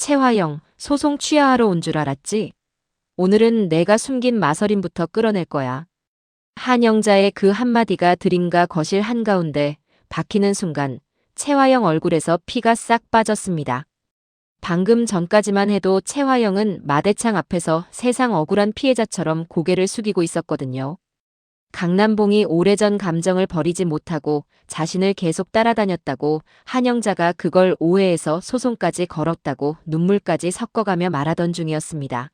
최화영, 소송 취하하러 온 줄 알았지? 오늘은 내가 숨긴 마서린부터 끌어낼 거야. 한영자의 그 한마디가 드림과 거실 한가운데 박히는 순간 최화영 얼굴에서 피가 싹 빠졌습니다. 방금 전까지만 해도 최화영은 마대창 앞에서 세상 억울한 피해자처럼 고개를 숙이고 있었거든요. 강남봉이 오래전 감정을 버리지 못하고 자신을 계속 따라다녔다고 한영자가 그걸 오해해서 소송까지 걸었다고 눈물까지 섞어가며 말하던 중이었습니다.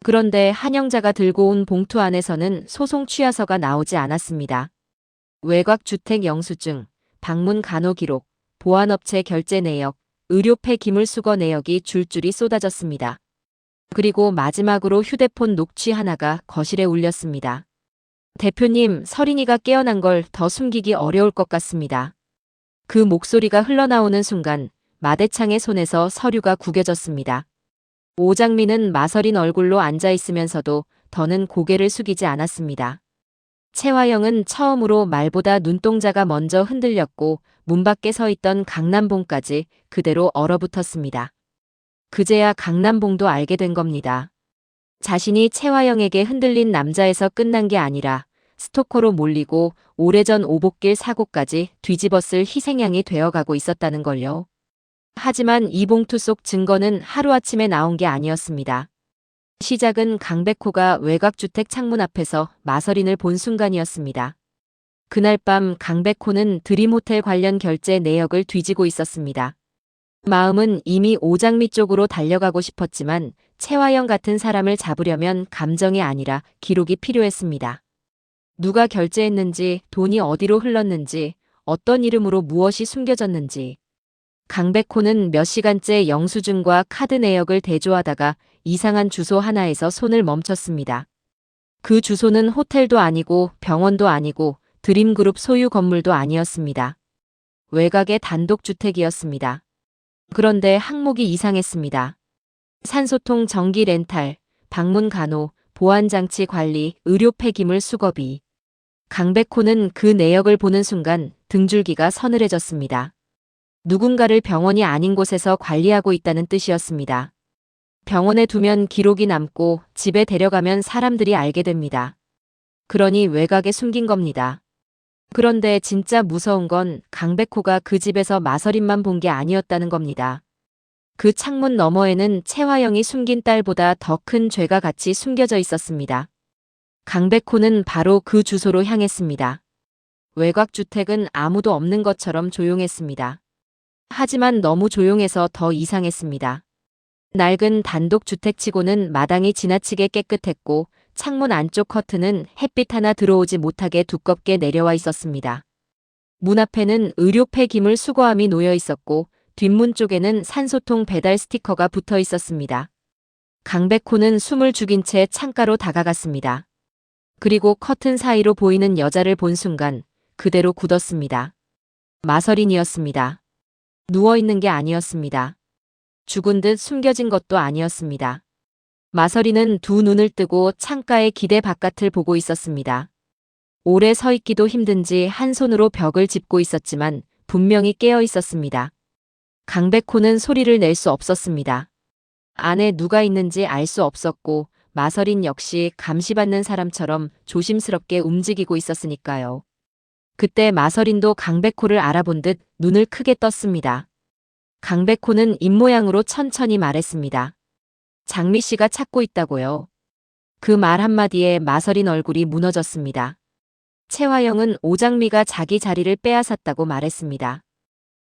그런데 한영자가 들고 온 봉투 안에서는 소송 취하서가 나오지 않았습니다. 외곽주택 영수증, 방문 간호 기록, 보안업체 결제 내역, 의료폐 기물 수거 내역이 줄줄이 쏟아졌습니다. 그리고 마지막으로 휴대폰 녹취 하나가 거실에 울렸습니다. 대표님, 서린이가 깨어난 걸 더 숨기기 어려울 것 같습니다. 그 목소리가 흘러나오는 순간 마대창의 손에서 서류가 구겨졌습니다. 오장미는 마서린 얼굴로 앉아있으면서도 더는 고개를 숙이지 않았습니다. 최화영은 처음으로 말보다 눈동자가 먼저 흔들렸고 문 밖에 서 있던 강남봉까지 그대로 얼어붙었습니다. 그제야 강남봉도 알게 된 겁니다. 자신이 최화영에게 흔들린 남자에서 끝난 게 아니라 스토커로 몰리고 오래전 오복길 사고까지 뒤집었을 희생양이 되어가고 있었다는 걸요. 하지만 이 봉투 속 증거는 하루아침에 나온 게 아니었습니다. 시작은 강백호가 외곽주택 창문 앞에서 마서린을 본 순간이었습니다. 그날 밤 강백호는 드림호텔 관련 결제 내역을 뒤지고 있었습니다. 마음은 이미 오장미 쪽으로 달려가고 싶었지만 최화영 같은 사람을 잡으려면 감정이 아니라 기록이 필요했습니다. 누가 결제했는지, 돈이 어디로 흘렀는지, 어떤 이름으로 무엇이 숨겨졌는지. 강백호는 몇 시간째 영수증과 카드 내역을 대조하다가 이상한 주소 하나에서 손을 멈췄습니다. 그 주소는 호텔도 아니고 병원도 아니고 드림그룹 소유 건물도 아니었습니다. 외곽의 단독주택이었습니다. 그런데 항목이 이상했습니다. 산소통 전기 렌탈, 방문 간호, 보안장치 관리, 의료 폐기물 수거비. 강백호는 그 내역을 보는 순간 등줄기가 서늘해졌습니다. 누군가를 병원이 아닌 곳에서 관리하고 있다는 뜻이었습니다. 병원에 두면 기록이 남고 집에 데려가면 사람들이 알게 됩니다. 그러니 외곽에 숨긴 겁니다. 그런데 진짜 무서운 건 강백호가 그 집에서 마서린만 본 게 아니었다는 겁니다. 그 창문 너머에는 최화영이 숨긴 딸보다 더 큰 죄가 같이 숨겨져 있었습니다. 강백호는 바로 그 주소로 향했습니다. 외곽주택은 아무도 없는 것처럼 조용했습니다. 하지만 너무 조용해서 더 이상했습니다. 낡은 단독주택치고는 마당이 지나치게 깨끗했고 창문 안쪽 커튼은 햇빛 하나 들어오지 못하게 두껍게 내려와 있었습니다. 문 앞에는 의료 폐기물 수거함이 놓여 있었고 뒷문 쪽에는 산소통 배달 스티커가 붙어 있었습니다. 강백호는 숨을 죽인 채 창가로 다가갔습니다. 그리고 커튼 사이로 보이는 여자를 본 순간 그대로 굳었습니다. 마서린이었습니다. 누워있는 게 아니었습니다. 죽은 듯 숨겨진 것도 아니었습니다. 마서린은 두 눈을 뜨고 창가의 기대 바깥을 보고 있었습니다. 오래 서 있기도 힘든지 한 손으로 벽을 짚고 있었지만 분명히 깨어 있었습니다. 강백호는 소리를 낼 수 없었습니다. 안에 누가 있는지 알 수 없었고 마서린 역시 감시받는 사람처럼 조심스럽게 움직이고 있었으니까요. 그때 마서린도 강백호를 알아본 듯 눈을 크게 떴습니다. 강백호는 입모양으로 천천히 말했습니다. 장미 씨가 찾고 있다고요. 그 말 한마디에 마서린 얼굴이 무너졌습니다. 최화영은 오장미가 자기 자리를 빼앗았다고 말했습니다.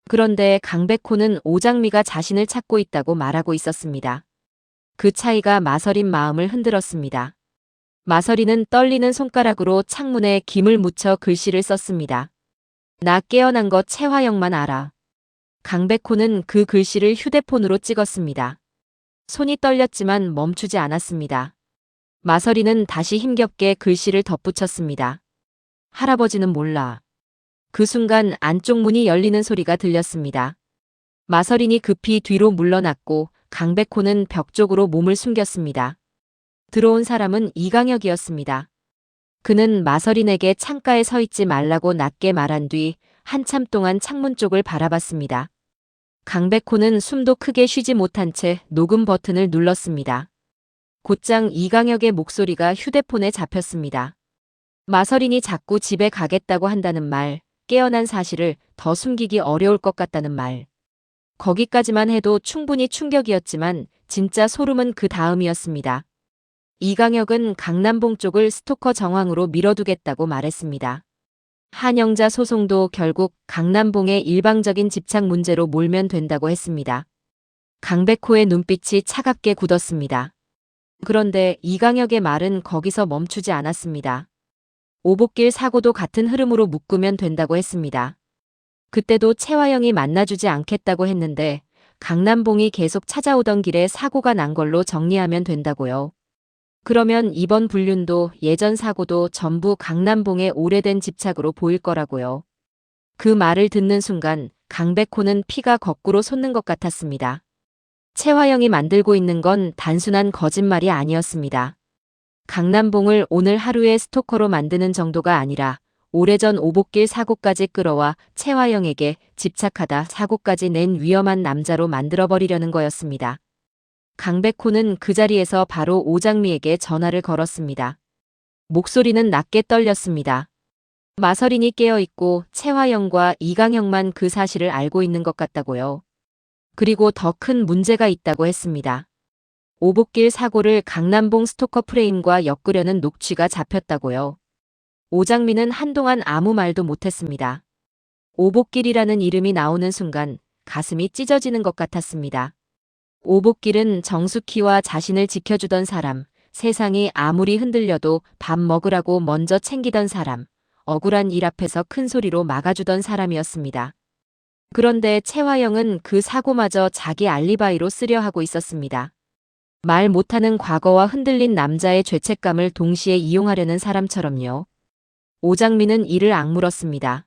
그런데 강백호는 오장미가 자신을 찾고 있다고 말하고 있었습니다. 그 차이가 마서린 마음을 흔들었습니다. 마서린은 떨리는 손가락으로 창문에 김을 묻혀 글씨를 썼습니다. 나 깨어난 거 최화영만 알아. 강백호는 그 글씨를 휴대폰으로 찍었습니다. 손이 떨렸지만 멈추지 않았습니다. 마서린은 다시 힘겹게 글씨를 덧붙였습니다. 할아버지는 몰라. 그 순간 안쪽 문이 열리는 소리가 들렸습니다. 마서린이 급히 뒤로 물러났고 강백호는 벽 쪽으로 몸을 숨겼습니다. 들어온 사람은 이강혁이었습니다. 그는 마서린에게 창가에 서 있지 말라고 낮게 말한 뒤 한참 동안 창문 쪽을 바라봤습니다. 강백호는 숨도 크게 쉬지 못한 채 녹음 버튼을 눌렀습니다. 곧장 이강혁의 목소리가 휴대폰에 잡혔습니다. 마서린이 자꾸 집에 가겠다고 한다는 말, 깨어난 사실을 더 숨기기 어려울 것 같다는 말. 거기까지만 해도 충분히 충격이었지만 진짜 소름은 그 다음이었습니다. 이강혁은 강남봉 쪽을 스토커 정황으로 밀어두겠다고 말했습니다. 한영자 소송도 결국 강남봉의 일방적인 집착 문제로 몰면 된다고 했습니다. 강백호의 눈빛이 차갑게 굳었습니다. 그런데 이강혁의 말은 거기서 멈추지 않았습니다. 오복길 사고도 같은 흐름으로 묶으면 된다고 했습니다. 그때도 채화영이 만나주지 않겠다고 했는데 강남봉이 계속 찾아오던 길에 사고가 난 걸로 정리하면 된다고요. 그러면 이번 불륜도 예전 사고도 전부 강남봉의 오래된 집착으로 보일 거라고요. 그 말을 듣는 순간 강백호는 피가 거꾸로 솟는 것 같았습니다. 채화영이 만들고 있는 건 단순한 거짓말이 아니었습니다. 강남봉을 오늘 하루의 스토커로 만드는 정도가 아니라 오래전 오복길 사고까지 끌어와 채화영에게 집착하다 사고까지 낸 위험한 남자로 만들어버리려는 거였습니다. 강백호는 그 자리에서 바로 오장미에게 전화를 걸었습니다. 목소리는 낮게 떨렸습니다. 마서린이 깨어있고 채화영과 이강혁만 그 사실을 알고 있는 것 같다고요. 그리고 더 큰 문제가 있다고 했습니다. 오복길 사고를 강남봉 스토커 프레임과 엮으려는 녹취가 잡혔다고요. 오장미는 한동안 아무 말도 못했습니다. 오복길이라는 이름이 나오는 순간 가슴이 찢어지는 것 같았습니다. 오복길은 정숙희와 자신을 지켜주던 사람, 세상이 아무리 흔들려도 밥 먹으라고 먼저 챙기던 사람, 억울한 일 앞에서 큰 소리로 막아주던 사람이었습니다. 그런데 채화영은 그 사고마저 자기 알리바이로 쓰려 하고 있었습니다. 말 못하는 과거와 흔들린 남자의 죄책감을 동시에 이용하려는 사람처럼요. 오장미는 이를 악물었습니다.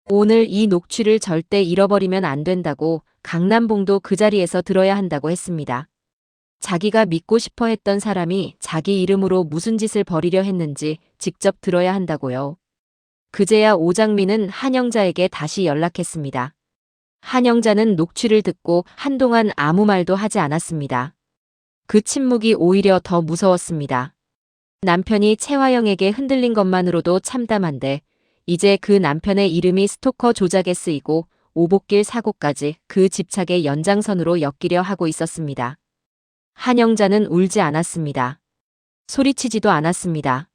오늘 이 녹취를 절대 잃어버리면 안 된다고 강남봉도 그 자리에서 들어야 한다고 했습니다. 자기가 믿고 싶어 했던 사람이 자기 이름으로 무슨 짓을 벌이려 했는지 직접 들어야 한다고요. 그제야 오장미는 한영자에게 다시 연락했습니다. 한영자는 녹취를 듣고 한동안 아무 말도 하지 않았습니다. 그 침묵이 오히려 더 무서웠습니다. 남편이 채화영에게 흔들린 것만으로도 참담한데 이제 그 남편의 이름이 스토커 조작에 쓰이고 오복길 사고까지 그 집착의 연장선으로 엮이려 하고 있었습니다. 한영자는 울지 않았습니다. 소리치지도 않았습니다.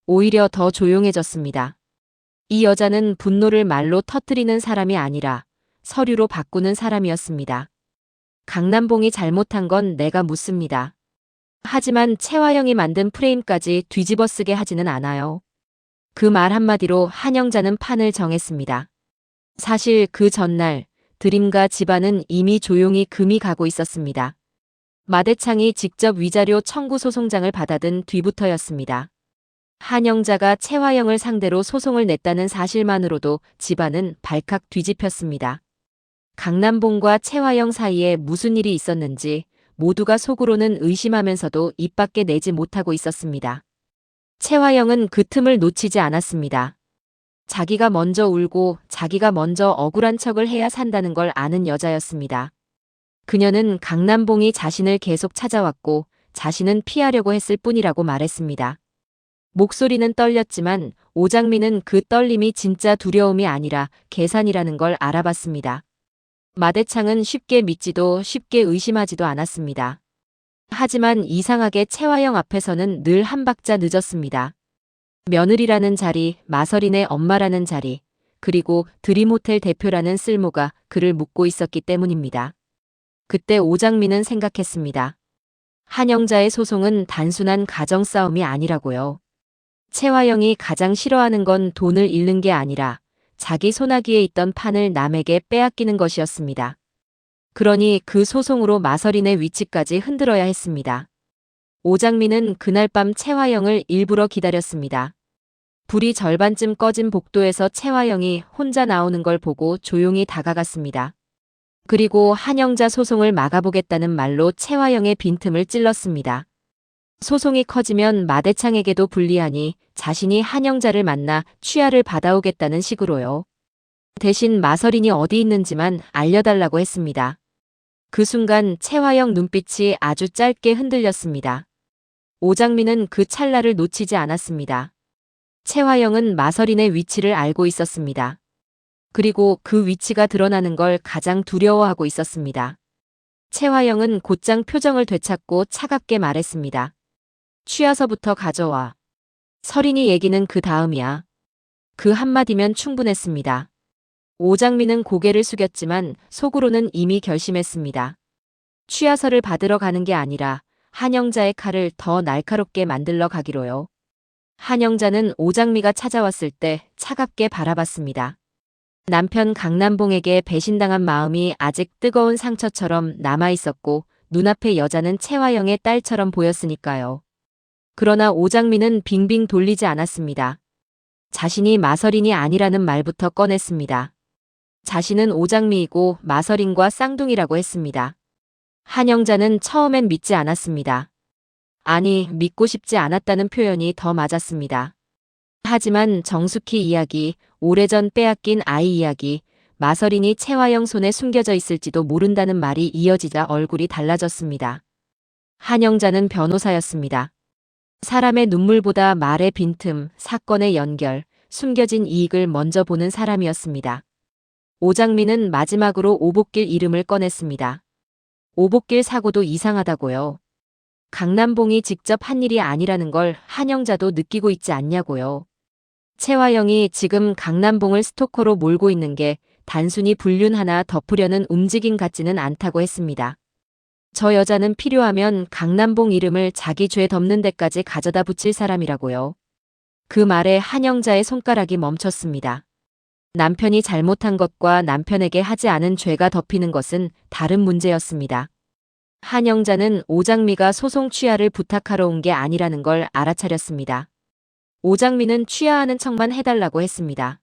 오히려 더 조용해졌습니다. 이 여자는 분노를 말로 터뜨리는 사람이 아니라 서류로 바꾸는 사람이었습니다. 강남봉이 잘못한 건 내가 묻습니다. 하지만 채화영이 만든 프레임까지 뒤집어쓰게 하지는 않아요. 그 말 한마디로 한영자는 판을 정했습니다. 사실 그 전날 드림과 집안은 이미 조용히 금이 가고 있었습니다. 마대창이 직접 위자료 청구 소송장을 받아든 뒤부터였습니다. 한영자가 채화영을 상대로 소송을 냈다는 사실만으로도 집안은 발칵 뒤집혔습니다. 강남봉과 채화영 사이에 무슨 일이 있었는지 모두가 속으로는 의심하면서도 입 밖에 내지 못하고 있었습니다. 채화영은 그 틈을 놓치지 않았습니다. 자기가 먼저 울고 자기가 먼저 억울한 척을 해야 산다는 걸 아는 여자였습니다. 그녀는 강남봉이 자신을 계속 찾아왔고 자신은 피하려고 했을 뿐이라고 말했습니다. 목소리는 떨렸지만 오장미는 그 떨림이 진짜 두려움이 아니라 계산이라는 걸 알아봤습니다. 마대창은 쉽게 믿지도 쉽게 의심하지도 않았습니다. 하지만 이상하게 채화영 앞에서는 늘 한 박자 늦었습니다. 며느리라는 자리, 마서린의 엄마라는 자리, 그리고 드림호텔 대표라는 쓸모가 그를 묶고 있었기 때문입니다. 그때 오장미는 생각했습니다. 한영자의 소송은 단순한 가정 싸움이 아니라고요. 채화영이 가장 싫어하는 건 돈을 잃는 게 아니라 자기 소나기에 있던 판을 남에게 빼앗기는 것이었습니다. 그러니 그 소송으로 마서린의 위치까지 흔들어야 했습니다. 오장미는 그날 밤 채화영을 일부러 기다렸습니다. 불이 절반쯤 꺼진 복도에서 채화영이 혼자 나오는 걸 보고 조용히 다가갔습니다. 그리고 한영자 소송을 막아보겠다는 말로 채화영의 빈틈을 찔렀습니다. 소송이 커지면 마대창에게도 불리하니 자신이 한영자를 만나 취하를 받아오겠다는 식으로요. 대신 마서린이 어디 있는지만 알려달라고 했습니다. 그 순간 채화영 눈빛이 아주 짧게 흔들렸습니다. 오장민은 그 찰나를 놓치지 않았습니다. 채화영은 마서린의 위치를 알고 있었습니다. 그리고 그 위치가 드러나는 걸 가장 두려워하고 있었습니다. 채화영은 곧장 표정을 되찾고 차갑게 말했습니다. 취하서부터 가져와. 서린이 얘기는 그 다음이야. 그 한마디면 충분했습니다. 오장민은 고개를 숙였지만 속으로는 이미 결심했습니다. 취하서를 받으러 가는 게 아니라 한영자의 칼을 더 날카롭게 만들러 가기로요. 한영자는 오장미가 찾아왔을 때 차갑게 바라봤습니다. 남편 강남봉에게 배신당한 마음이 아직 뜨거운 상처처럼 남아있었고 눈앞의 여자는 채화영의 딸처럼 보였으니까요. 그러나 오장미는 빙빙 돌리지 않았습니다. 자신이 마서린이 아니라는 말부터 꺼냈습니다. 자신은 오장미이고 마서린과 쌍둥이라고 했습니다. 한영자는 처음엔 믿지 않았습니다. 아니, 믿고 싶지 않았다는 표현이 더 맞았습니다. 하지만 정숙희 이야기, 오래전 빼앗긴 아이 이야기, 마서린이 채화영 손에 숨겨져 있을지도 모른다는 말이 이어지자 얼굴이 달라졌습니다. 한영자는 변호사였습니다. 사람의 눈물보다 말의 빈틈, 사건의 연결, 숨겨진 이익을 먼저 보는 사람이었습니다. 오장민은 마지막으로 오복길 이름을 꺼냈습니다. 오복길 사고도 이상하다고요. 강남봉이 직접 한 일이 아니라는 걸 한영자도 느끼고 있지 않냐고요. 채화영이 지금 강남봉을 스토커로 몰고 있는 게 단순히 불륜 하나 덮으려는 움직임 같지는 않다고 했습니다. 저 여자는 필요하면 강남봉 이름을 자기 죄 덮는 데까지 가져다 붙일 사람이라고요. 그 말에 한영자의 손가락이 멈췄습니다. 남편이 잘못한 것과 남편에게 하지 않은 죄가 덮이는 것은 다른 문제였습니다. 한영자는 오장미가 소송 취하를 부탁하러 온 게 아니라는 걸 알아차렸습니다. 오장미는 취하하는 척만 해달라고 했습니다.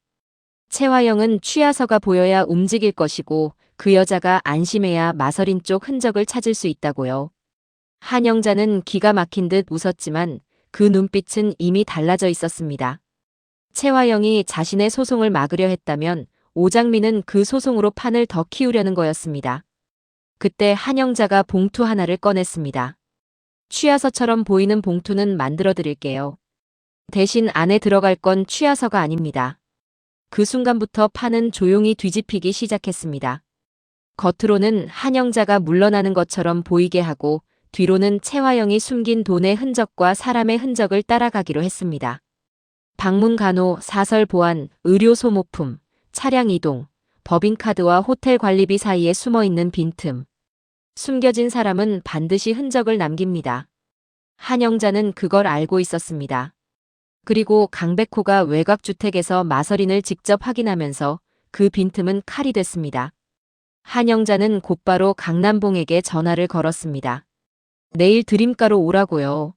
채화영은 취하서가 보여야 움직일 것이고 그 여자가 안심해야 마서린 쪽 흔적을 찾을 수 있다고요. 한영자는 기가 막힌 듯 웃었지만 그 눈빛은 이미 달라져 있었습니다. 채화영이 자신의 소송을 막으려 했다면 오장미는 그 소송으로 판을 더 키우려는 거였습니다. 그때 한영자가 봉투 하나를 꺼냈습니다. 취하서처럼 보이는 봉투는 만들어 드릴게요. 대신 안에 들어갈 건 취하서가 아닙니다. 그 순간부터 판은 조용히 뒤집히기 시작했습니다. 겉으로는 한영자가 물러나는 것처럼 보이게 하고 뒤로는 채화영이 숨긴 돈의 흔적과 사람의 흔적을 따라가기로 했습니다. 방문 간호, 사설 보안, 의료 소모품, 차량 이동, 법인카드와 호텔 관리비 사이에 숨어있는 빈틈. 숨겨진 사람은 반드시 흔적을 남깁니다. 한영자는 그걸 알고 있었습니다. 그리고 강백호가 외곽주택에서 마서린을 직접 확인하면서 그 빈틈은 칼이 됐습니다. 한영자는 곧바로 강남봉에게 전화를 걸었습니다. 내일 드림가로 오라고요.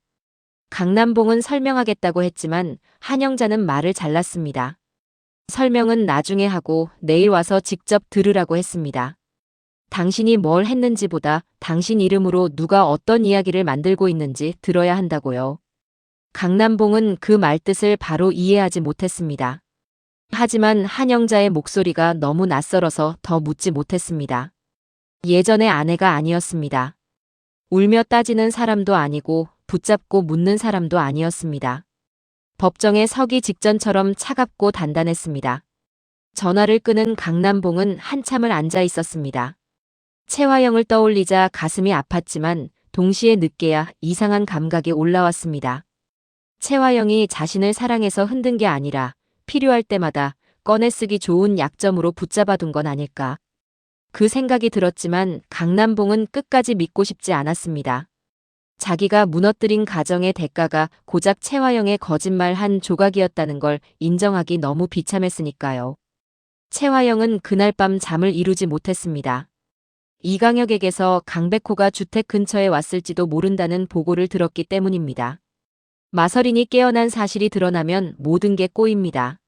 강남봉은 설명하겠다고 했지만 한영자는 말을 잘랐습니다. 설명은 나중에 하고 내일 와서 직접 들으라고 했습니다. 당신이 뭘 했는지보다 당신 이름으로 누가 어떤 이야기를 만들고 있는지 들어야 한다고요. 강남봉은 그 말뜻을 바로 이해하지 못했습니다. 하지만 한영자의 목소리가 너무 낯설어서 더 묻지 못했습니다. 예전의 아내가 아니었습니다. 울며 따지는 사람도 아니고 붙잡고 묻는 사람도 아니었습니다. 법정에 서기 직전처럼 차갑고 단단했습니다. 전화를 끄는 강남봉은 한참을 앉아 있었습니다. 채화영을 떠올리자 가슴이 아팠지만 동시에 늦게야 이상한 감각이 올라왔습니다. 채화영이 자신을 사랑해서 흔든 게 아니라 필요할 때마다 꺼내 쓰기 좋은 약점으로 붙잡아둔 건 아닐까. 그 생각이 들었지만 강남봉은 끝까지 믿고 싶지 않았습니다. 자기가 무너뜨린 가정의 대가가 고작 채화영의 거짓말 한 조각이었다는 걸 인정하기 너무 비참했으니까요. 채화영은 그날 밤 잠을 이루지 못했습니다. 이강혁에게서 강백호가 주택 근처에 왔을지도 모른다는 보고를 들었기 때문입니다. 마서린이 깨어난 사실이 드러나면 모든 게 꼬입니다.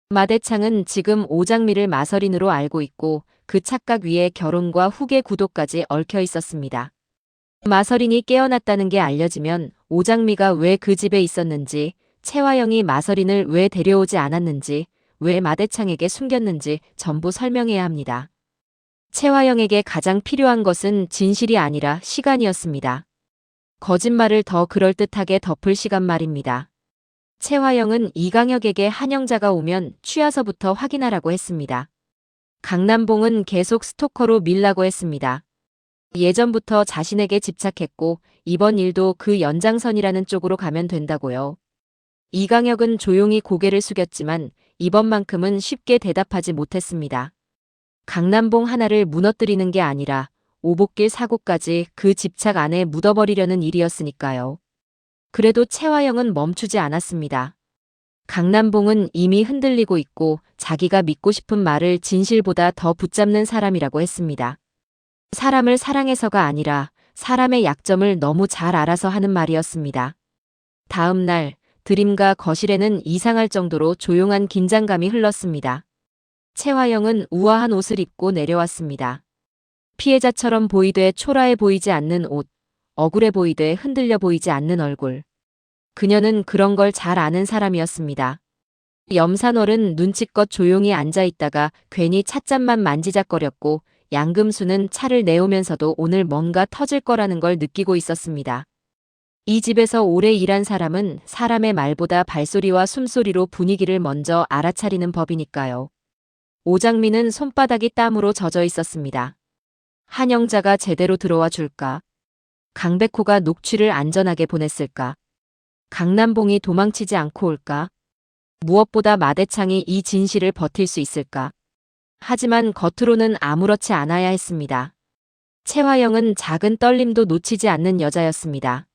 마대창은 지금 오장미를 마서린으로 알고 있고 그 착각 위에 결혼과 후계 구도까지 얽혀 있었습니다. 마서린이 깨어났다는 게 알려지면 오장미가 왜 그 집에 있었는지, 채화영이 마서린을 왜 데려오지 않았는지, 왜 마대창에게 숨겼는지 전부 설명해야 합니다. 채화영에게 가장 필요한 것은 진실이 아니라 시간이었습니다. 거짓말을 더 그럴듯하게 덮을 시간 말입니다. 채화영은 이강혁에게 한영자가 오면 취하서부터 확인하라고 했습니다. 강남봉은 계속 스토커로 밀라고 했습니다. 예전부터 자신에게 집착했고 이번 일도 그 연장선이라는 쪽으로 가면 된다고요. 이강혁은 조용히 고개를 숙였지만 이번만큼은 쉽게 대답하지 못했습니다. 강남봉 하나를 무너뜨리는 게 아니라 오복길 사고까지 그 집착 안에 묻어버리려는 일이었으니까요. 그래도 채화영은 멈추지 않았습니다. 강남봉은 이미 흔들리고 있고 자기가 믿고 싶은 말을 진실보다 더 붙잡는 사람이라고 했습니다. 사람을 사랑해서가 아니라 사람의 약점을 너무 잘 알아서 하는 말이었습니다. 다음 날 드림과 거실에는 이상할 정도로 조용한 긴장감이 흘렀습니다. 채화영은 우아한 옷을 입고 내려왔습니다. 피해자처럼 보이되 초라해 보이지 않는 옷, 억울해 보이되 흔들려 보이지 않는 얼굴. 그녀는 그런 걸 잘 아는 사람이었습니다. 염산월은 눈치껏 조용히 앉아있다가 괜히 찻잔만 만지작거렸고 양금수는 차를 내오면서도 오늘 뭔가 터질 거라는 걸 느끼고 있었습니다. 이 집에서 오래 일한 사람은 사람의 말보다 발소리와 숨소리로 분위기를 먼저 알아차리는 법이니까요. 오장미는 손바닥이 땀으로 젖어 있었습니다. 한영자가 제대로 들어와 줄까? 강백호가 녹취를 안전하게 보냈을까? 강남봉이 도망치지 않고 올까? 무엇보다 마대창이 이 진실을 버틸 수 있을까? 하지만 겉으로는 아무렇지 않아야 했습니다. 채화영은 작은 떨림도 놓치지 않는 여자였습니다.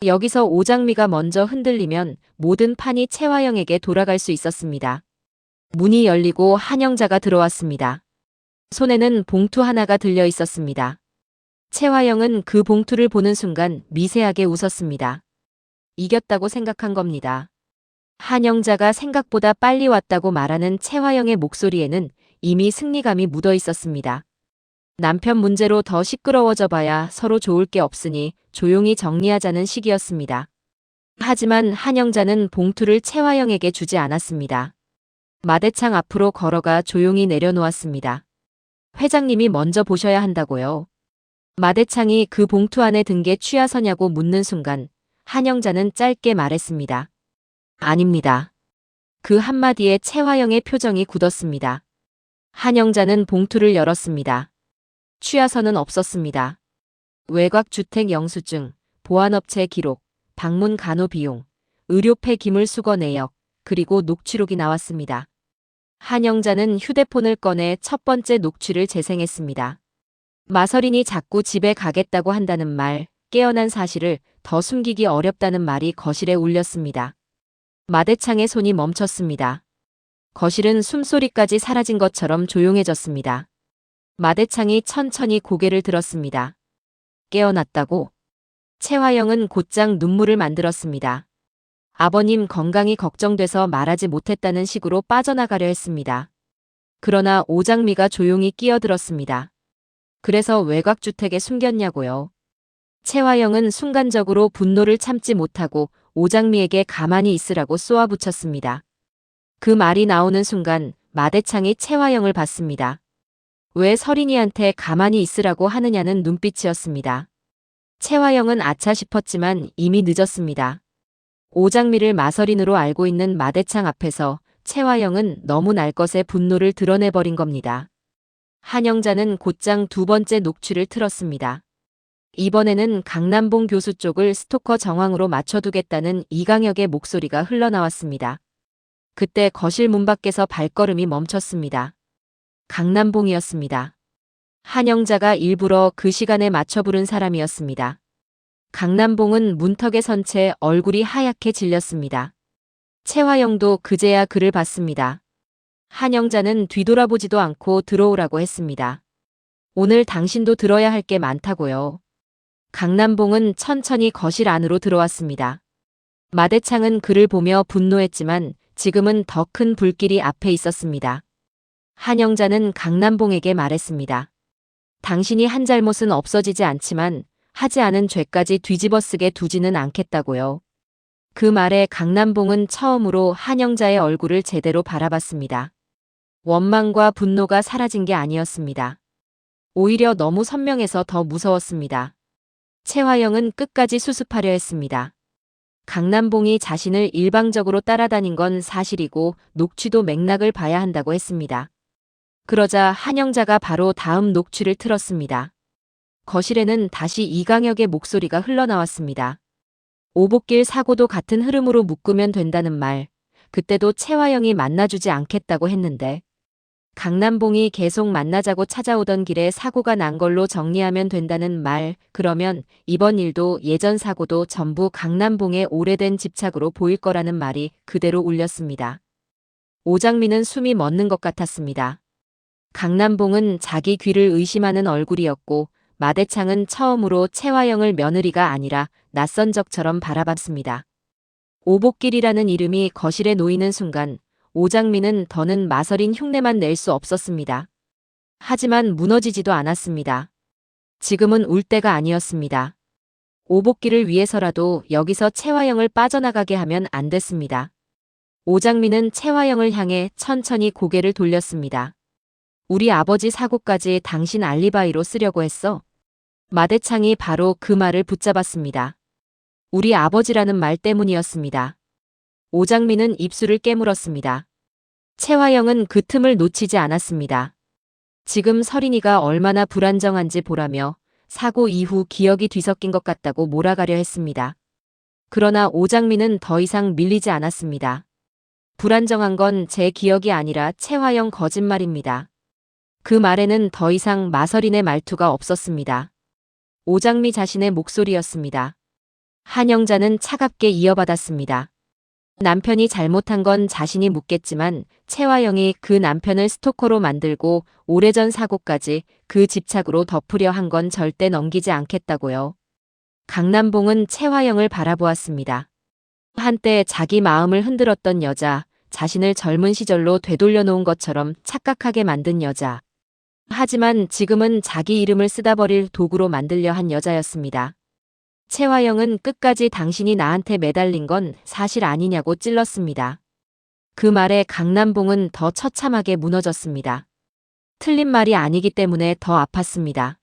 여기서 오장미가 먼저 흔들리면 모든 판이 채화영에게 돌아갈 수 있었습니다. 문이 열리고 한영자가 들어왔습니다. 손에는 봉투 하나가 들려 있었습니다. 채화영은 그 봉투를 보는 순간 미세하게 웃었습니다. 이겼다고 생각한 겁니다. 한영자가 생각보다 빨리 왔다고 말하는 채화영의 목소리에는 이미 승리감이 묻어 있었습니다. 남편 문제로 더 시끄러워져 봐야 서로 좋을 게 없으니 조용히 정리하자는 식이었습니다. 하지만 한영자는 봉투를 채화영에게 주지 않았습니다. 마대창 앞으로 걸어가 조용히 내려놓았습니다. 회장님이 먼저 보셔야 한다고요. 마대창이 그 봉투 안에 든 게 취하서냐고 묻는 순간 한영자는 짧게 말했습니다. 아닙니다. 그 한마디에 채화영의 표정이 굳었습니다. 한영자는 봉투를 열었습니다. 취하서는 없었습니다. 외곽주택 영수증, 보안업체 기록, 방문 간호 비용, 의료 폐기물 수거 내역, 그리고 녹취록이 나왔습니다. 한영자는 휴대폰을 꺼내 첫 번째 녹취를 재생했습니다. 마서린이 자꾸 집에 가겠다고 한다는 말, 깨어난 사실을 더 숨기기 어렵다는 말이 거실에 울렸습니다. 마대창의 손이 멈췄습니다. 거실은 숨소리까지 사라진 것처럼 조용해졌습니다. 마대창이 천천히 고개를 들었습니다. 깨어났다고? 채화영은 곧장 눈물을 만들었습니다. 아버님 건강이 걱정돼서 말하지 못했다는 식으로 빠져나가려 했습니다. 그러나 오장미가 조용히 끼어들었습니다. 그래서 외곽주택에 숨겼냐고요. 채화영은 순간적으로 분노를 참지 못하고 오장미에게 가만히 있으라고 쏘아붙였습니다. 그 말이 나오는 순간 마대창이 채화영을 봤습니다. 왜 서린이한테 가만히 있으라고 하느냐는 눈빛이었습니다. 채화영은 아차 싶었지만 이미 늦었습니다. 오장미를 마서린으로 알고 있는 마대창 앞에서 채화영은 너무 날 것에 분노를 드러내버린 겁니다. 한영자는 곧장 두 번째 녹취를 틀었습니다. 이번에는 강남봉 교수 쪽을 스토커 정황으로 맞춰두겠다는 이강혁의 목소리가 흘러나왔습니다. 그때 거실 문 밖에서 발걸음이 멈췄습니다. 강남봉이었습니다. 한영자가 일부러 그 시간에 맞춰 부른 사람이었습니다. 강남봉은 문턱에 선 채 얼굴이 하얗게 질렸습니다. 채화영도 그제야 그를 봤습니다. 한영자는 뒤돌아보지도 않고 들어오라고 했습니다. 오늘 당신도 들어야 할 게 많다고요. 강남봉은 천천히 거실 안으로 들어왔습니다. 마대창은 그를 보며 분노했지만 지금은 더 큰 불길이 앞에 있었습니다. 한영자는 강남봉에게 말했습니다. 당신이 한 잘못은 없어지지 않지만 하지 않은 죄까지 뒤집어 쓰게 두지는 않겠다고요. 그 말에 강남봉은 처음으로 한영자의 얼굴을 제대로 바라봤습니다. 원망과 분노가 사라진 게 아니었습니다. 오히려 너무 선명해서 더 무서웠습니다. 최화영은 끝까지 수습하려 했습니다. 강남봉이 자신을 일방적으로 따라다닌 건 사실이고 녹취도 맥락을 봐야 한다고 했습니다. 그러자 한영자가 바로 다음 녹취를 틀었습니다. 거실에는 다시 이강혁의 목소리가 흘러나왔습니다. 오복길 사고도 같은 흐름으로 묶으면 된다는 말, 그때도 최화영이 만나주지 않겠다고 했는데 강남봉이 계속 만나자고 찾아오던 길에 사고가 난 걸로 정리하면 된다는 말, 그러면 이번 일도 예전 사고도 전부 강남봉의 오래된 집착으로 보일 거라는 말이 그대로 울렸습니다. 오장민은 숨이 멎는 것 같았습니다. 강남봉은 자기 귀를 의심하는 얼굴이었고 마대창은 처음으로 최화영을 며느리가 아니라 낯선 적처럼 바라봤습니다. 오복길이라는 이름이 거실에 놓이는 순간 오장민은 더는 마서린 흉내만 낼 수 없었습니다. 하지만 무너지지도 않았습니다. 지금은 울 때가 아니었습니다. 오복길을 위해서라도 여기서 최화영을 빠져나가게 하면 안 됐습니다. 오장민은 최화영을 향해 천천히 고개를 돌렸습니다. 우리 아버지 사고까지 당신 알리바이로 쓰려고 했어. 마대창이 바로 그 말을 붙잡았습니다. 우리 아버지라는 말 때문이었습니다. 오장민은 입술을 깨물었습니다. 최화영은 그 틈을 놓치지 않았습니다. 지금 서린이가 얼마나 불안정한지 보라며 사고 이후 기억이 뒤섞인 것 같다고 몰아가려 했습니다. 그러나 오장민은 더 이상 밀리지 않았습니다. 불안정한 건 제 기억이 아니라 최화영 거짓말입니다. 그 말에는 더 이상 마서린의 말투가 없었습니다. 오장미 자신의 목소리였습니다. 한영자는 차갑게 이어받았습니다. 남편이 잘못한 건 자신이 묻겠지만 최화영이 그 남편을 스토커로 만들고 오래전 사고까지 그 집착으로 덮으려 한 건 절대 넘기지 않겠다고요. 강남봉은 최화영을 바라보았습니다. 한때 자기 마음을 흔들었던 여자, 자신을 젊은 시절로 되돌려 놓은 것처럼 착각하게 만든 여자. 하지만 지금은 자기 이름을 쓰다 버릴 도구로 만들려 한 여자였습니다. 최화영은 끝까지 당신이 나한테 매달린 건 사실 아니냐고 찔렀습니다. 그 말에 강남봉은 더 처참하게 무너졌습니다. 틀린 말이 아니기 때문에 더 아팠습니다.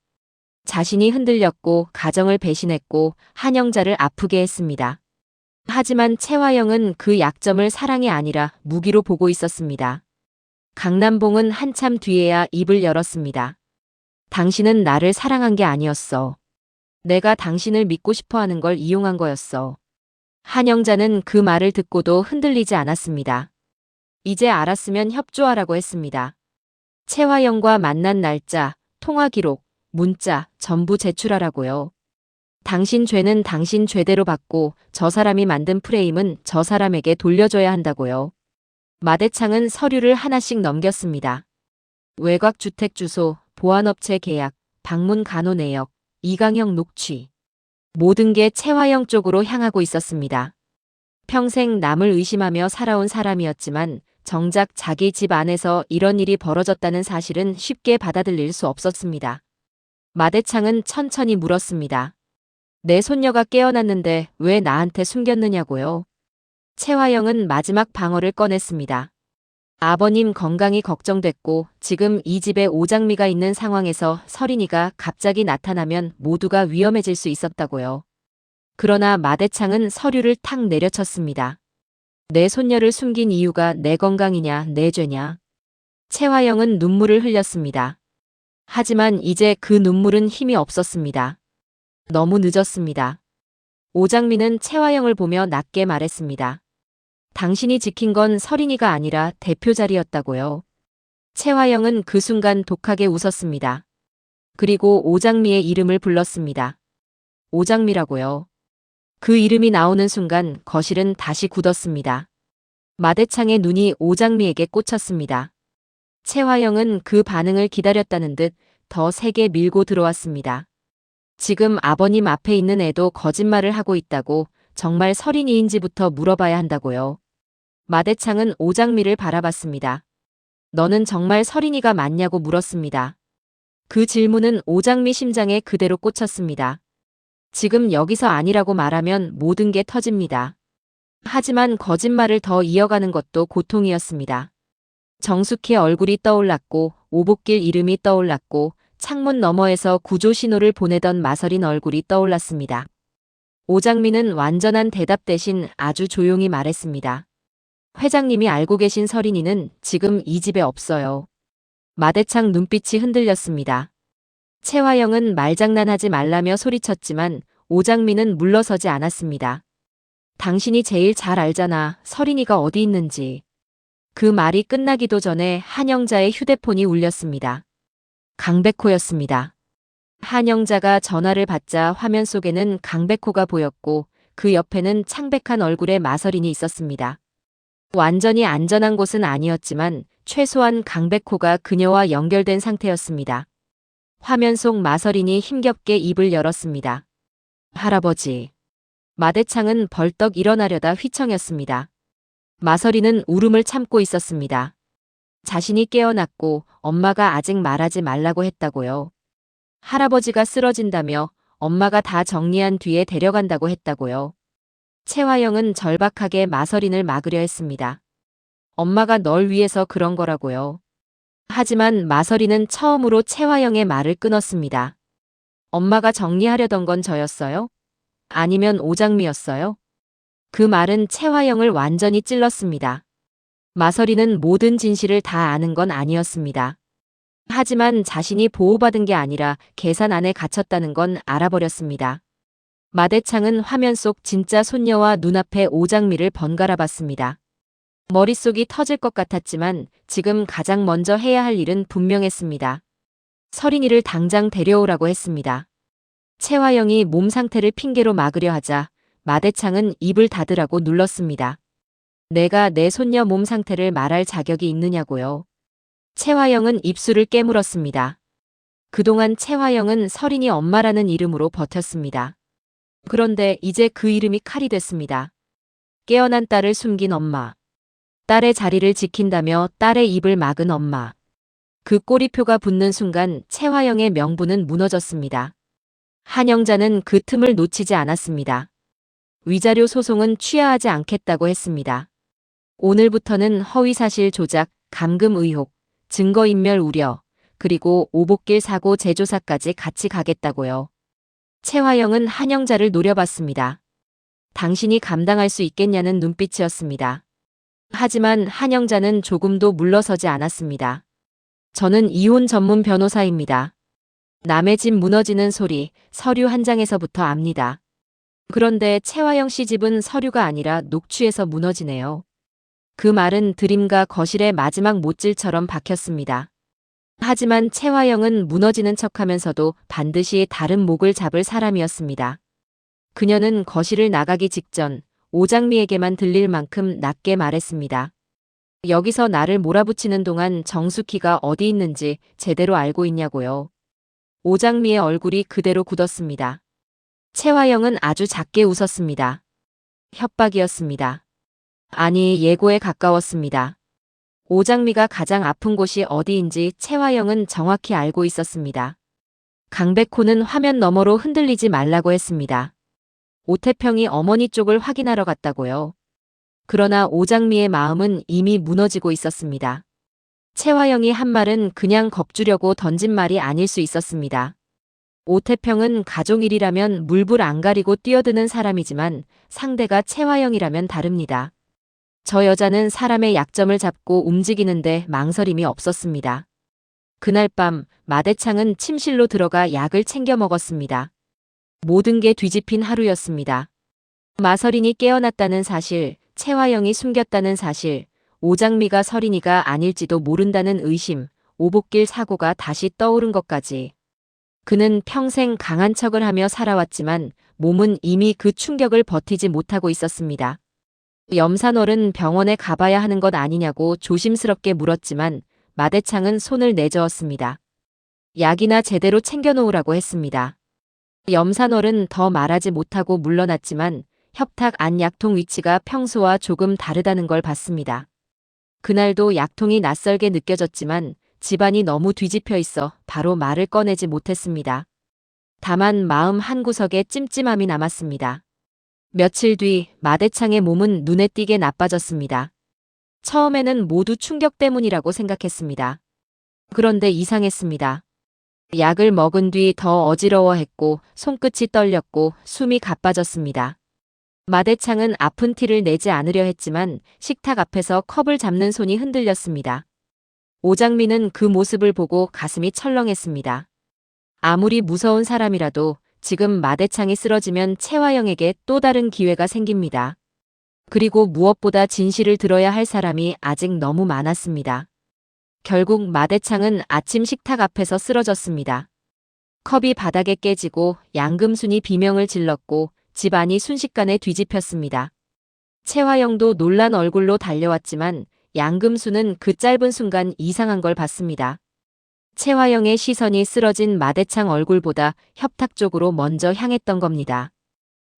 자신이 흔들렸고 가정을 배신했고 한영자를 아프게 했습니다. 하지만 최화영은 그 약점을 사랑이 아니라 무기로 보고 있었습니다. 강남봉은 한참 뒤에야 입을 열었습니다. 당신은 나를 사랑한 게 아니었어. 내가 당신을 믿고 싶어 하는 걸 이용한 거였어. 한영자는 그 말을 듣고도 흔들리지 않았습니다. 이제 알았으면 협조하라고 했습니다. 최화영과 만난 날짜, 통화 기록, 문자 전부 제출하라고요. 당신 죄는 당신 죄대로 받고 저 사람이 만든 프레임은 저 사람에게 돌려줘야 한다고요. 마대창은 서류를 하나씩 넘겼습니다. 외곽주택 주소, 보안업체 계약, 방문 간호 내역, 이강혁 녹취. 모든 게 최화영 쪽으로 향하고 있었습니다. 평생 남을 의심하며 살아온 사람이었지만 정작 자기 집 안에서 이런 일이 벌어졌다는 사실은 쉽게 받아들일 수 없었습니다. 마대창은 천천히 물었습니다. 내 손녀가 깨어났는데 왜 나한테 숨겼느냐고요? 최화영은 마지막 방어를 꺼냈습니다. 아버님 건강이 걱정됐고 지금 이 집에 오장미가 있는 상황에서 서린이가 갑자기 나타나면 모두가 위험해질 수 있었다고요. 그러나 마대창은 서류를 탁 내려쳤습니다. 내 손녀를 숨긴 이유가 내 건강이냐 내 죄냐. 최화영은 눈물을 흘렸습니다. 하지만 이제 그 눈물은 힘이 없었습니다. 너무 늦었습니다. 오장미는 최화영을 보며 낮게 말했습니다. 당신이 지킨 건 서린이가 아니라 대표 자리였다고요. 최화영은 그 순간 독하게 웃었습니다. 그리고 오장미의 이름을 불렀습니다. 오장미라고요. 그 이름이 나오는 순간 거실은 다시 굳었습니다. 마대창의 눈이 오장미에게 꽂혔습니다. 최화영은 그 반응을 기다렸다는 듯 더 세게 밀고 들어왔습니다. 지금 아버님 앞에 있는 애도 거짓말을 하고 있다고 정말 서린이인지부터 물어봐야 한다고요. 마대창은 오장미를 바라봤습니다. 너는 정말 서린이가 맞냐고 물었습니다. 그 질문은 오장미 심장에 그대로 꽂혔습니다. 지금 여기서 아니라고 말하면 모든 게 터집니다. 하지만 거짓말을 더 이어가는 것도 고통이었습니다. 정숙희 얼굴이 떠올랐고 오복길 이름이 떠올랐고 창문 너머에서 구조 신호를 보내던 마서린 얼굴이 떠올랐습니다. 오장미는 완전한 대답 대신 아주 조용히 말했습니다. 회장님이 알고 계신 서린이는 지금 이 집에 없어요. 마대창 눈빛이 흔들렸습니다. 최화영은 말장난하지 말라며 소리쳤지만 오장미는 물러서지 않았습니다. 당신이 제일 잘 알잖아, 서린이가 어디 있는지. 그 말이 끝나기도 전에 한영자의 휴대폰이 울렸습니다. 강백호였습니다. 한영자가 전화를 받자 화면 속에는 강백호가 보였고 그 옆에는 창백한 얼굴의 마서린이 있었습니다. 완전히 안전한 곳은 아니었지만 최소한 강백호가 그녀와 연결된 상태였습니다. 화면 속 마서린이 힘겹게 입을 열었습니다. 할아버지. 마대창은 벌떡 일어나려다 휘청였습니다. 마서린은 울음을 참고 있었습니다. 자신이 깨어났고 엄마가 아직 말하지 말라고 했다고요. 할아버지가 쓰러진다며 엄마가 다 정리한 뒤에 데려간다고 했다고요. 최화영은 절박하게 마서린을 막으려 했습니다. 엄마가 널 위해서 그런 거라고요. 하지만 마서린은 처음으로 최화영의 말을 끊었습니다. 엄마가 정리하려던 건 저였어요? 아니면 오장미였어요? 그 말은 최화영을 완전히 찔렀습니다. 마서린은 모든 진실을 다 아는 건 아니었습니다. 하지만 자신이 보호받은 게 아니라 계산 안에 갇혔다는 건 알아버렸습니다. 마대창은 화면 속 진짜 손녀와 눈앞의 오장미를 번갈아 봤습니다. 머릿속이 터질 것 같았지만 지금 가장 먼저 해야 할 일은 분명했습니다. 서린이를 당장 데려오라고 했습니다. 최화영이 몸 상태를 핑계로 막으려 하자 마대창은 입을 닫으라고 눌렀습니다. 내가 내 손녀 몸 상태를 말할 자격이 있느냐고요. 최화영은 입술을 깨물었습니다. 그동안 최화영은 서린이 엄마라는 이름으로 버텼습니다. 그런데 이제 그 이름이 칼이 됐습니다. 깨어난 딸을 숨긴 엄마. 딸의 자리를 지킨다며 딸의 입을 막은 엄마. 그 꼬리표가 붙는 순간 최화영의 명분은 무너졌습니다. 한영자는 그 틈을 놓치지 않았습니다. 위자료 소송은 취하하지 않겠다고 했습니다. 오늘부터는 허위사실 조작, 감금 의혹, 증거인멸 우려, 그리고 오복길 사고 재조사까지 같이 가겠다고요. 최화영은 한영자를 노려봤습니다. 당신이 감당할 수 있겠냐는 눈빛이었습니다. 하지만 한영자는 조금도 물러서지 않았습니다. 저는 이혼 전문 변호사입니다. 남의 집 무너지는 소리, 서류 한 장에서부터 압니다. 그런데 최화영 씨 집은 서류가 아니라 녹취에서 무너지네요. 그 말은 드림과 거실의 마지막 못질처럼 박혔습니다. 하지만 최화영은 무너지는 척하면서도 반드시 다른 목을 잡을 사람이었습니다. 그녀는 거실을 나가기 직전 오장미에게만 들릴 만큼 낮게 말했습니다. 여기서 나를 몰아붙이는 동안 정숙희가 어디 있는지 제대로 알고 있냐고요. 오장미의 얼굴이 그대로 굳었습니다. 최화영은 아주 작게 웃었습니다. 협박이었습니다. 아니, 예고에 가까웠습니다. 오장미가 가장 아픈 곳이 어디인지 최화영은 정확히 알고 있었습니다. 강백호는 화면 너머로 흔들리지 말라고 했습니다. 오태평이 어머니 쪽을 확인하러 갔다고요. 그러나 오장미의 마음은 이미 무너지고 있었습니다. 최화영이 한 말은 그냥 겁주려고 던진 말이 아닐 수 있었습니다. 오태평은 가족 일이라면 물불 안 가리고 뛰어드는 사람이지만 상대가 최화영이라면 다릅니다. 저 여자는 사람의 약점을 잡고 움직이는데 망설임이 없었습니다. 그날 밤 마대창은 침실로 들어가 약을 챙겨 먹었습니다. 모든 게 뒤집힌 하루였습니다. 마서린이 깨어났다는 사실, 최화영이 숨겼다는 사실, 오장미가 서린이가 아닐지도 모른다는 의심, 오복길 사고가 다시 떠오른 것까지. 그는 평생 강한 척을 하며 살아왔지만 몸은 이미 그 충격을 버티지 못하고 있었습니다. 염산월은 병원에 가봐야 하는 것 아니냐고 조심스럽게 물었지만 마대창은 손을 내저었습니다. 약이나 제대로 챙겨놓으라고 했습니다. 염산월은 더 말하지 못하고 물러났지만 협탁 안 약통 위치가 평소와 조금 다르다는 걸 봤습니다. 그날도 약통이 낯설게 느껴졌지만 집안이 너무 뒤집혀 있어 바로 말을 꺼내지 못했습니다. 다만 마음 한구석에 찜찜함이 남았습니다. 며칠 뒤 마대창의 몸은 눈에 띄게 나빠졌습니다. 처음에는 모두 충격 때문이라고 생각했습니다. 그런데 이상했습니다. 약을 먹은 뒤 더 어지러워했고 손끝이 떨렸고 숨이 가빠졌습니다. 마대창은 아픈 티를 내지 않으려 했지만 식탁 앞에서 컵을 잡는 손이 흔들렸습니다. 오장미는 그 모습을 보고 가슴이 철렁했습니다. 아무리 무서운 사람이라도 지금 마대창이 쓰러지면 채화영에게 또 다른 기회가 생깁니다. 그리고 무엇보다 진실을 들어야 할 사람이 아직 너무 많았습니다. 결국 마대창은 아침 식탁 앞에서 쓰러졌습니다. 컵이 바닥에 깨지고 양금순이 비명을 질렀고 집안이 순식간에 뒤집혔습니다. 채화영도 놀란 얼굴로 달려왔지만 양금순은 그 짧은 순간 이상한 걸 봤습니다. 채화영의 시선이 쓰러진 마대창 얼굴보다 협탁 쪽으로 먼저 향했던 겁니다.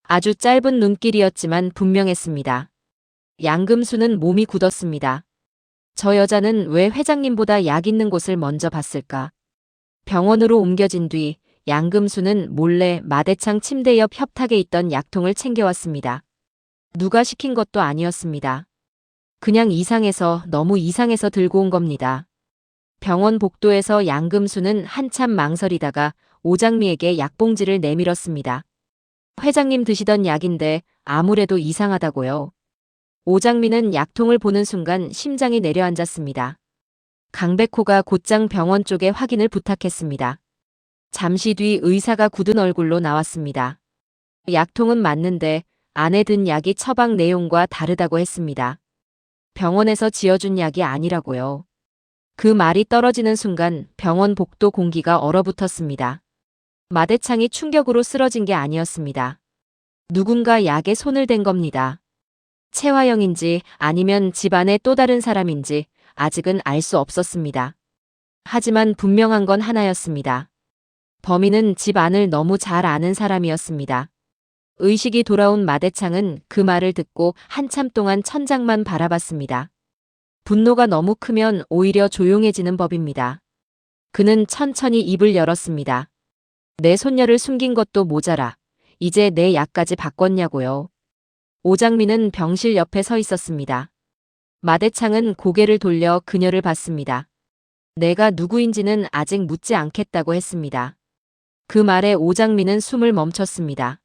아주 짧은 눈길이었지만 분명했습니다. 양금순은 몸이 굳었습니다. 저 여자는 왜 회장님보다 약 있는 곳을 먼저 봤을까? 병원으로 옮겨진 뒤 양금순은 몰래 마대창 침대 옆 협탁에 있던 약통을 챙겨왔습니다. 누가 시킨 것도 아니었습니다. 그냥 이상해서 너무 이상해서 들고 온 겁니다. 병원 복도에서 양금순은 한참 망설이다가 오장미에게 약봉지를 내밀었습니다. 회장님 드시던 약인데 아무래도 이상하다고요. 오장미는 약통을 보는 순간 심장이 내려앉았습니다. 강백호가 곧장 병원 쪽에 확인을 부탁했습니다. 잠시 뒤 의사가 굳은 얼굴로 나왔습니다. 약통은 맞는데 안에 든 약이 처방 내용과 다르다고 했습니다. 병원에서 지어준 약이 아니라고요. 그 말이 떨어지는 순간 병원 복도 공기가 얼어붙었습니다. 마대창이 충격으로 쓰러진 게 아니었습니다. 누군가 약에 손을 댄 겁니다. 채화영인지 아니면 집안의 또 다른 사람인지 아직은 알 수 없었습니다. 하지만 분명한 건 하나였습니다. 범인은 집 안을 너무 잘 아는 사람이었습니다. 의식이 돌아온 마대창은 그 말을 듣고 한참 동안 천장만 바라봤습니다. 분노가 너무 크면 오히려 조용해지는 법입니다. 그는 천천히 입을 열었습니다. 내 손녀를 숨긴 것도 모자라 이제 내 약까지 바꿨냐고요. 오장미는 병실 옆에 서 있었습니다. 마대창은 고개를 돌려 그녀를 봤습니다. 내가 누구인지는 아직 묻지 않겠다고 했습니다. 그 말에 오장미는 숨을 멈췄습니다.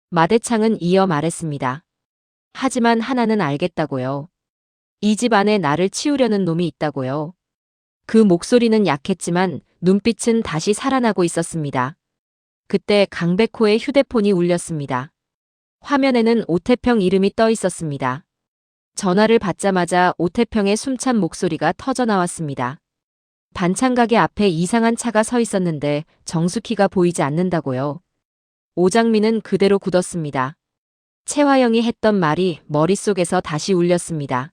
마대창은 이어 말했습니다. 하지만 하나는 알겠다고요. 이 집 안에 나를 치우려는 놈이 있다고요. 그 목소리는 약했지만 눈빛은 다시 살아나고 있었습니다. 그때 강백호의 휴대폰이 울렸습니다. 화면에는 오태평 이름이 떠 있었습니다. 전화를 받자마자 오태평의 숨찬 목소리가 터져 나왔습니다. 반찬가게 앞에 이상한 차가 서 있었는데 정숙희가 보이지 않는다고요. 오장미는 그대로 굳었습니다. 채화영이 했던 말이 머릿속에서 다시 울렸습니다.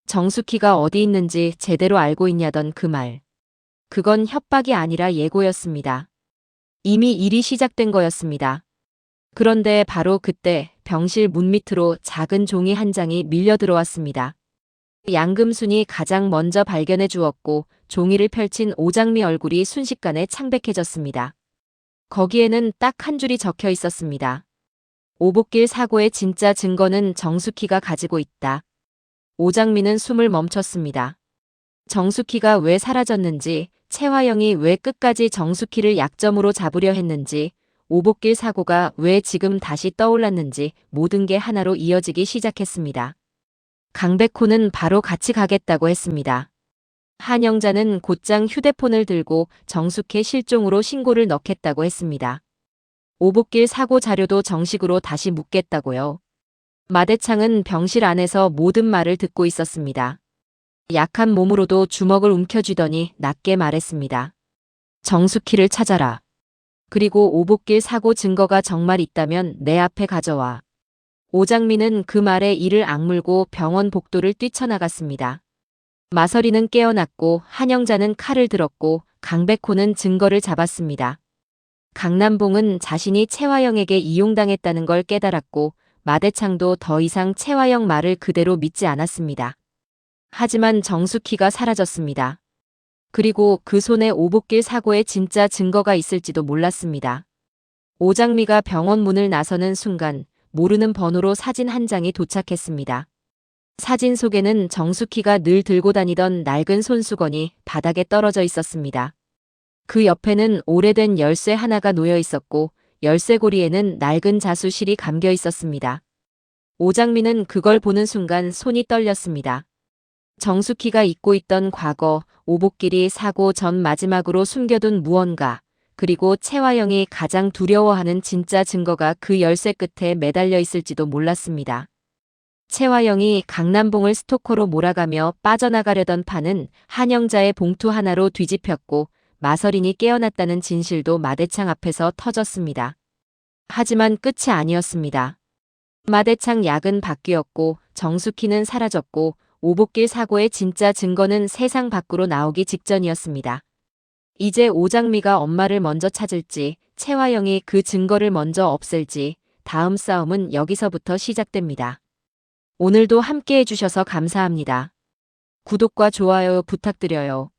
정숙희가 어디 있는지 제대로 알고 있냐던 그 말. 그건 협박이 아니라 예고였습니다. 이미 일이 시작된 거였습니다. 그런데 바로 그때 병실 문 밑으로 작은 종이 한 장이 밀려 들어왔습니다. 양금순이 가장 먼저 발견해 주었고 종이를 펼친 오장미 얼굴이 순식간에 창백해졌습니다. 거기에는 딱 한 줄이 적혀 있었습니다. 오복길 사고의 진짜 증거는 정숙희가 가지고 있다. 오장미는 숨을 멈췄습니다. 정숙희가 왜 사라졌는지, 채화영이 왜 끝까지 정숙희를 약점으로 잡으려 했는지, 오복길 사고가 왜 지금 다시 떠올랐는지 모든 게 하나로 이어지기 시작했습니다. 강백호는 바로 같이 가겠다고 했습니다. 한영자는 곧장 휴대폰을 들고 정숙희 실종으로 신고를 넣겠다고 했습니다. 오복길 사고 자료도 정식으로 다시 묻겠다고요. 마대창은 병실 안에서 모든 말을 듣고 있었습니다. 약한 몸으로도 주먹을 움켜쥐더니 낮게 말했습니다. 정숙희를 찾아라. 그리고 오복길 사고 증거가 정말 있다면 내 앞에 가져와. 오장미는 그 말에 이를 악물고 병원 복도를 뛰쳐나갔습니다. 마서리는 깨어났고 한영자는 칼을 들었고 강백호는 증거를 잡았습니다. 강남봉은 자신이 채화영에게 이용당했다는 걸 깨달았고 마대창도 더 이상 채화영 말을 그대로 믿지 않았습니다. 하지만 정숙희가 사라졌습니다. 그리고 그 손에 오복길 사고의 진짜 증거가 있을지도 몰랐습니다. 오장미가 병원 문을 나서는 순간 모르는 번호로 사진 한 장이 도착했습니다. 사진 속에는 정숙희가 늘 들고 다니던 낡은 손수건이 바닥에 떨어져 있었습니다. 그 옆에는 오래된 열쇠 하나가 놓여 있었고 열쇠고리에는 낡은 자수실이 감겨 있었습니다. 오장미는 그걸 보는 순간 손이 떨렸습니다. 정숙희가 잊고 있던 과거, 오복길이 사고 전 마지막으로 숨겨둔 무언가, 그리고 채화영이 가장 두려워하는 진짜 증거가 그 열쇠 끝에 매달려 있을지도 몰랐습니다. 채화영이 강남봉을 스토커로 몰아가며 빠져나가려던 판은 한영자의 봉투 하나로 뒤집혔고 마서린이 깨어났다는 진실도 마대창 앞에서 터졌습니다. 하지만 끝이 아니었습니다. 마대창 약은 바뀌었고 정숙희는 사라졌고 오복길 사고의 진짜 증거는 세상 밖으로 나오기 직전이었습니다. 이제 오장미가 엄마를 먼저 찾을지 채화영이 그 증거를 먼저 없앨지 다음 싸움은 여기서부터 시작됩니다. 오늘도 함께 해주셔서 감사합니다. 구독과 좋아요 부탁드려요.